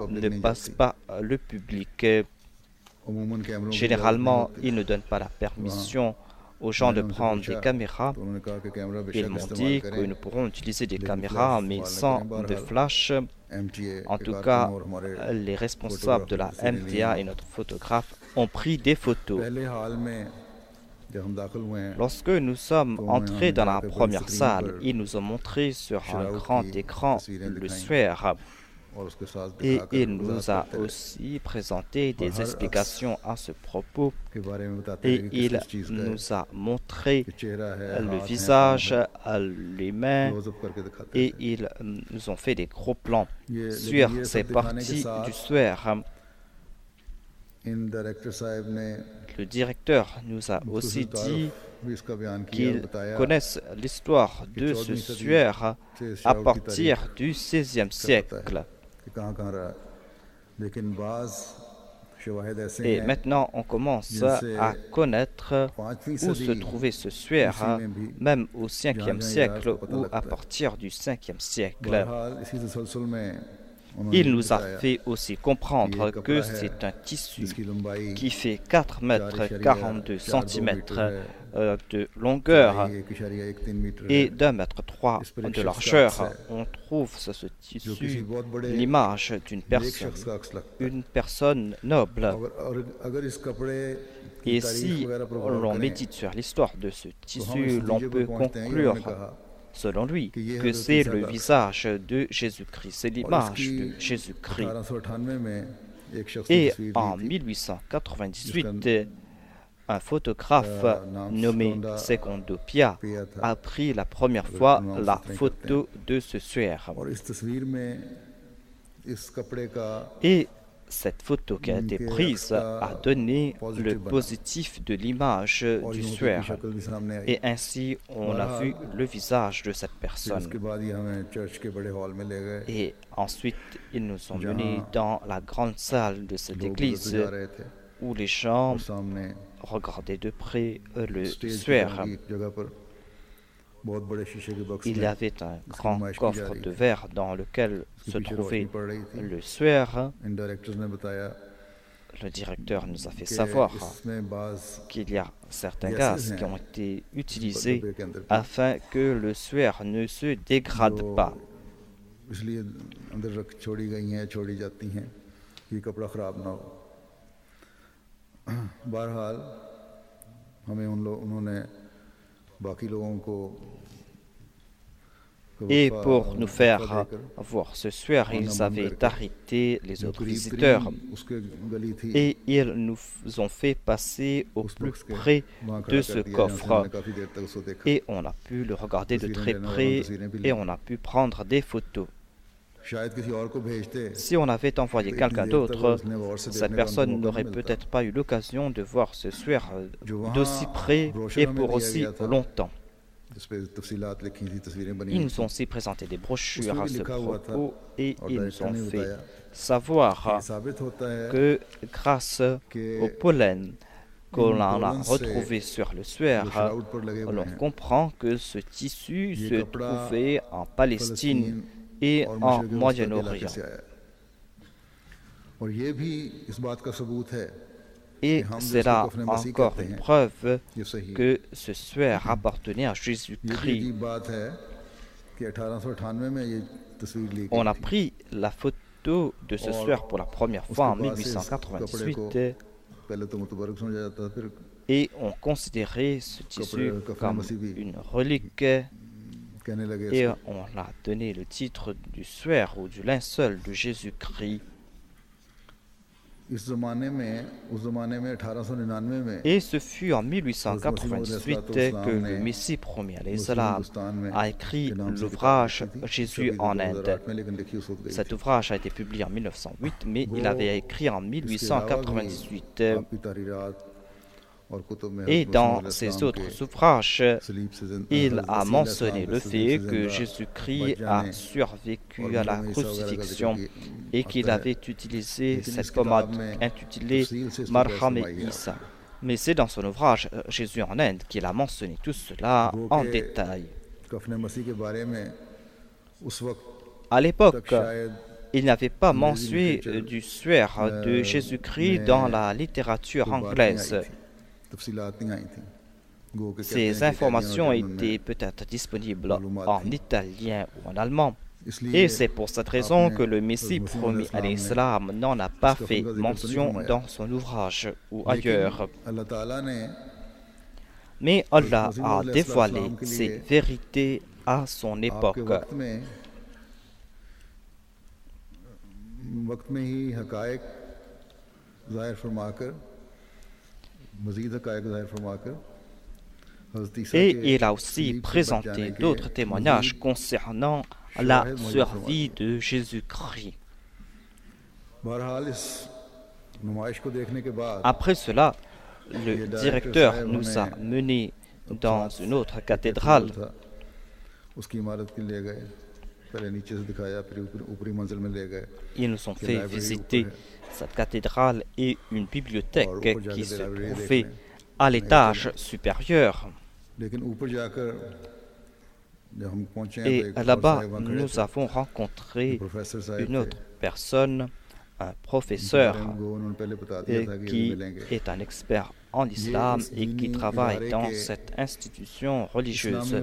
ne passe pas le public. Généralement, ils ne donnent pas la permission aux gens de prendre des caméras. Ils m'ont dit que nous pourrons utiliser des caméras, mais sans de flash. En tout cas, les responsables de la MTA et notre photographe ont pris des photos. Lorsque nous sommes entrés dans la première salle, ils nous ont montré sur un grand écran le SWER et il nous a aussi présenté des explications à ce propos et il nous a montré le visage, les mains et ils nous ont fait des gros plans sur ces parties du SWER. Le directeur nous a aussi dit qu'ils connaissent l'histoire de ce SWER à partir du XVIe siècle. Et maintenant, on commence à connaître où se trouvait ce SWER, même au 5e siècle ou à partir du 5e siècle. Il nous a fait aussi comprendre que c'est un tissu qui fait 4 mètres 42 cm de longueur et d'1 mètre 3 de largeur. On trouve sur ce tissu l'image une personne noble. Et si l'on médite sur l'histoire de ce tissu, l'on peut conclure selon lui, que c'est le visage de Jésus-Christ, c'est l'image de Jésus-Christ. Et en 1898, un photographe nommé Secondo Pia a pris la première fois la photo de ce SWER. Et cette photo qui a été prise a donné le positif de l'image du SWER. Et ainsi, on a vu le visage de cette personne. Et ensuite, ils nous ont menés dans la grande salle de cette église où les gens regardaient de près le SWER. Il y avait un grand coffre de verre dans lequel se trouvait le SWER. Le directeur nous a fait savoir qu'il y a certains gaz qui ont été utilisés afin que le SWER ne se dégrade pas. Et pour nous faire voir ce SWER, ils avaient arrêté les autres visiteurs et ils nous ont fait passer au plus près de ce coffre. Et on a pu le regarder de très près et on a pu prendre des photos. Si on avait envoyé quelqu'un d'autre, cette personne n'aurait peut-être pas eu l'occasion de voir ce SWER d'aussi près et pour aussi longtemps. Ils nous ont aussi présenté des brochures à ce propos et ils nous ont fait savoir que grâce au pollen qu'on a retrouvé sur le SWER, l'on comprend que ce tissu se trouvait en Palestine et en Moyen-Orient. Et c'est là encore une preuve que ce SWER appartenait à Jésus-Christ. On a pris la photo de ce SWER pour la première fois en 1898 et on considérait ce tissu comme une relique et on a donné le titre du SWER ou du linceul de Jésus-Christ. Et ce fut en 1898 que le Messie premier a écrit l'ouvrage Jésus en Inde. Cet ouvrage a été publié en 1908, mais il avait écrit en 1898. Et dans ses autres ouvrages, il a mentionné le fait que Jésus-Christ a survécu à la crucifixion et qu'il avait utilisé cette pommade intitulée Marham et Isa. Mais c'est dans son ouvrage Jésus en Inde qu'il a mentionné tout cela en détail. À l'époque, il n'y avait pas mention du suaire de Jésus-Christ dans la littérature anglaise. Ces informations étaient peut-être disponibles en italien ou en allemand. Et c'est pour cette raison que le Messie promis à l'islam n'en a pas fait mention dans son ouvrage ou ailleurs. Mais Allah a dévoilé ces vérités à son époque. Et il a aussi présenté d'autres témoignages concernant la survie de Jésus-Christ. Après cela, le directeur nous a menés dans une autre cathédrale. Ils nous ont fait visiter cette cathédrale et une bibliothèque qui se trouvait à l'étage supérieur. Et là-bas, nous avons rencontré une autre personne, un professeur qui est un expert en islam et qui travaille dans cette institution religieuse.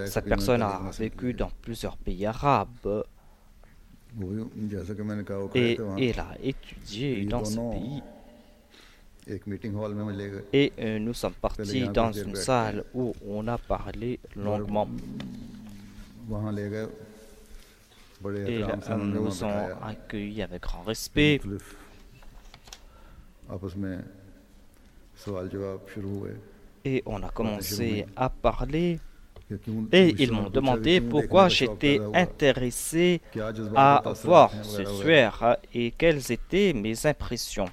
Cette personne a vécu dans plusieurs pays arabes et il a étudié dans ce pays. Et nous sommes partis dans une salle où on a parlé longuement. Et nous nous ont accueillis avec grand respect. Et on a commencé à parler. Et ils m'ont demandé pourquoi j'étais intéressé à voir ce suaire et quelles étaient mes impressions.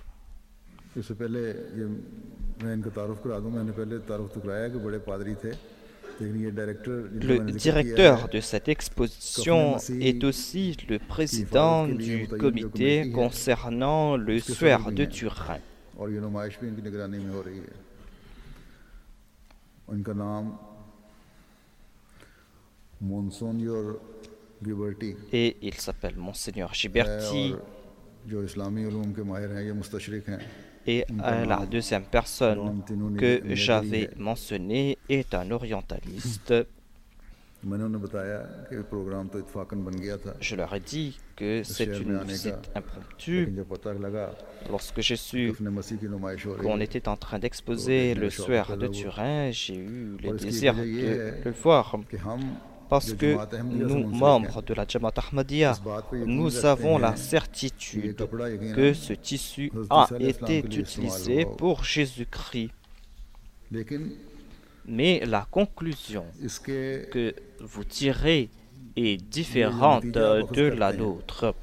Le directeur de cette exposition est aussi le président du comité concernant le suaire de Turin. Et il s'appelle Monseigneur Ghiberti. Et la deuxième personne que j'avais mentionnée est un orientaliste. Je leur ai dit que c'est une visite impromptue. Lorsque j'ai su qu'on était en train d'exposer le suaire de Turin, j'ai eu le désir de le voir. Parce que nous, membres de la Jamaat Ahmadiyya, nous avons la certitude que ce tissu a été utilisé pour Jésus-Christ. Mais la conclusion que vous tirez est différente de la nôtre.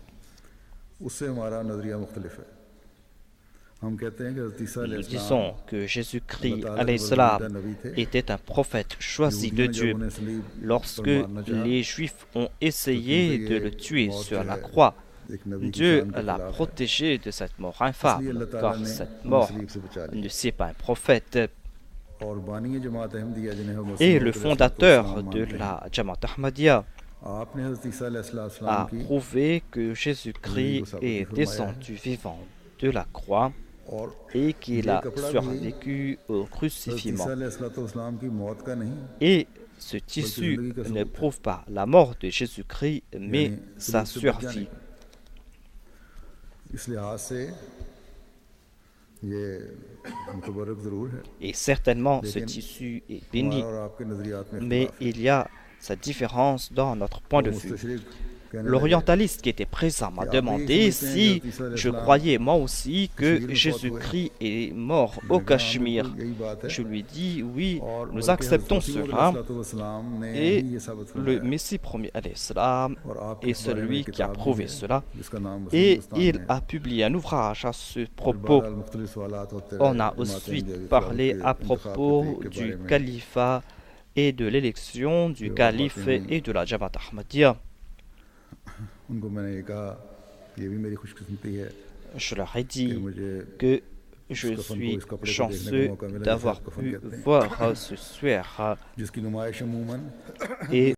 Nous disons que Jésus-Christ, alayhi salam, était un prophète choisi de Dieu. Lorsque les Juifs ont essayé de le tuer sur la croix, Dieu l'a protégé de cette mort infâme, car cette mort ne c'est pas un prophète. Et le fondateur de la Jamaat Ahmadiyya a prouvé que Jésus-Christ est descendu vivant de la croix et qu'il a survécu au crucifixion. Et ce tissu ne prouve pas la mort de Jésus-Christ, mais sa survie. Et certainement, ce tissu est béni, mais il y a cette différence dans notre point de vue. L'orientaliste qui était présent m'a demandé si je croyais moi aussi que Jésus-Christ est mort au Cachemire. Je lui ai dit oui, nous acceptons cela. Et le Messie promis alayhi salam est celui qui a prouvé cela. Et il a publié un ouvrage à ce propos. On a ensuite parlé à propos du califat et de l'élection du calife et de la Jamaat Ahmadiyya. Je leur ai dit que je suis chanceux d'avoir pu voir ce suaire et